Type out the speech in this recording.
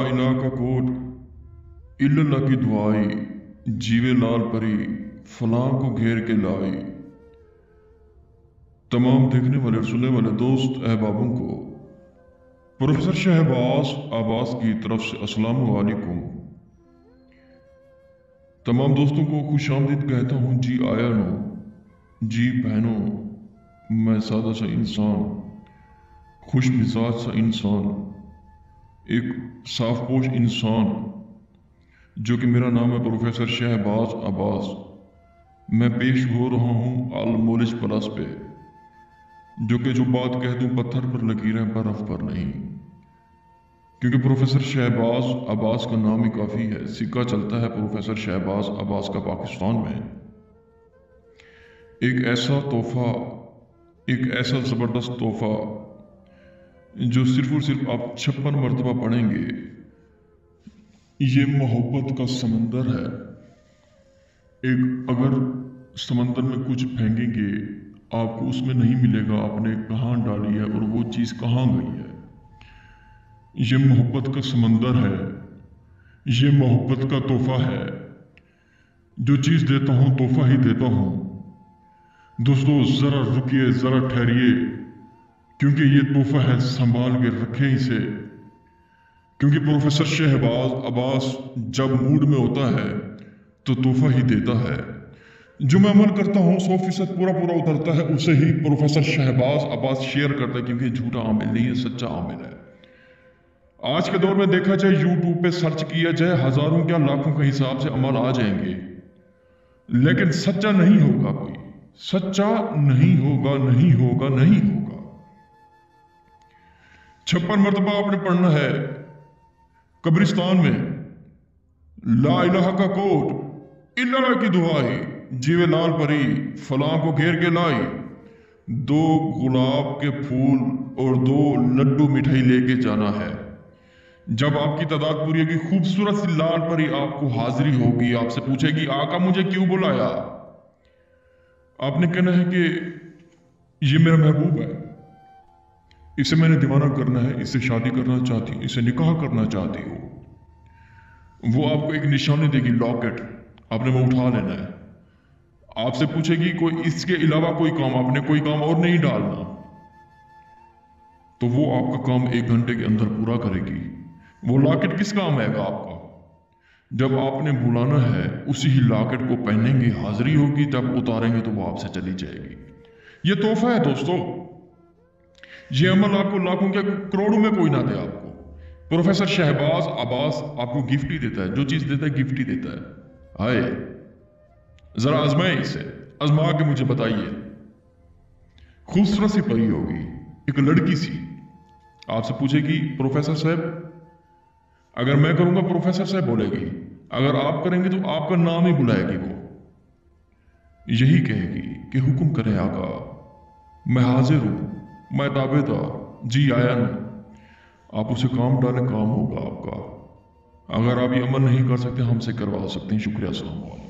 इलाह का कोट इल्लल्लाह की दुआई, जीवे लाल परी फलां को घेर के लाई। तमाम देखने वाले और सुनने वाले दोस्त अहबाबों को प्रोफेसर शहबाज अब्बास की तरफ से अस्सलाम वालेकुम। तमाम दोस्तों को खुश आमदीद कहता हूँ। जी आयानो, जी बहनों, मैं सादा सा इंसान, खुश मिजाज सा इंसान, एक साफपोश इंसान, जो कि मेरा नाम है प्रोफेसर शहबाज अब्बास। मैं पेश हो रहा हूँ अल मोलिज प्लस पे, जो कि जो बात कह दूँ पत्थर पर लकीरें बर्फ पर नहीं, क्योंकि प्रोफेसर शहबाज अब्बास का नाम ही काफ़ी है। सिक्का चलता है प्रोफेसर शहबाज अब्बास का पाकिस्तान में। एक ऐसा तोहफा, एक ऐसा ज़बरदस्त तोहफा जो सिर्फ और सिर्फ आप 56 मरतबा पढ़ेंगे। ये मोहब्बत का समंदर है। एक अगर समंदर में कुछ फेंकेंगे आपको उसमें नहीं मिलेगा आपने कहाँ डाली है और वो चीज़ कहाँ गई है। ये मोहब्बत का समंदर है, ये मोहब्बत का तोहफा है। जो चीज़ देता हूँ तोहफा ही देता हूँ। दोस्तों ज़रा रुकिए, ज़रा ठहरिए, क्योंकि ये तोहफा है, संभाल के रखें इसे। क्योंकि प्रोफेसर शहबाज अब्बास जब मूड में होता है तो तोहफा ही देता है। जो मैं अमल करता हूँ 100% पूरा उतरता है, उसे ही प्रोफेसर शहबाज अब्बास शेयर करता है, क्योंकि झूठा आमिल नहीं है, सच्चा आमिल है। आज के दौर में देखा जाए, यूट्यूब पे सर्च किया जाए, हजारों क्या लाखों के हिसाब से अमल आ जाएंगे, लेकिन सच्चा नहीं होगा। कोई सच्चा नहीं होगा, नहीं होगा, नहीं होगा। 56 मरतबा आपने पढ़ना है कब्रिस्तान में, ला इलाहा का कोट इल्लल्लाह की दुआई, जीवे लाल परी फलां को घेर के लाई। 2 गुलाब के फूल और 2 लड्डू मिठाई लेके जाना है। जब आपकी तादाद पूरी होगी, खूबसूरत सी लाल परी आपको हाजिरी होगी, आपसे पूछेगी आका मुझे क्यों बुलाया। आपने कहना है कि ये मेरा महबूब है, इसे मैंने दीवाना करना है, इससे शादी करना चाहती हूँ, इसे निकाह करना चाहती हूँ। वो आपको एक निशानी देगी, लॉकेट, आपने वो उठा लेना है। आपसे पूछेगी कोई इसके अलावा कोई काम, आपने कोई काम और नहीं डालना, तो वो आपका काम 1 घंटे के अंदर पूरा करेगी। वो लॉकेट किस काम आएगा आपका? जब आपने बुलाना है उसी ही लॉकेट को पहनेंगे, हाजिरी होगी, जब उतारेंगे तो वो आपसे चली जाएगी। ये तोहफा है दोस्तों। ये अमल आपको लाखों क्या करोड़ों में कोई ना दे आपको। प्रोफेसर शहबाज अब्बास आपको गिफ्ट ही देता है, जो चीज देता है गिफ्ट ही देता है। हाय, जरा आजमाए इसे, आजमा के मुझे बताइए। खूबसूरत सी परी होगी, एक लड़की सी, आपसे पूछेगी प्रोफेसर साहब, अगर मैं करूंगा प्रोफेसर साहब बोलेगी, अगर आप करेंगे तो आपका नाम ही बुलाएगी। वो यही कहेगी कि हुक्म करे आका, मैं हाजिर हूं, मैं ताबेदार, जी आया नहीं। आप उसे काम डालें, काम होगा आपका। अगर आप ये अमल नहीं कर सकते, हमसे करवा सकते हैं। शुक्रिया, अस्सलाम वालेकुम।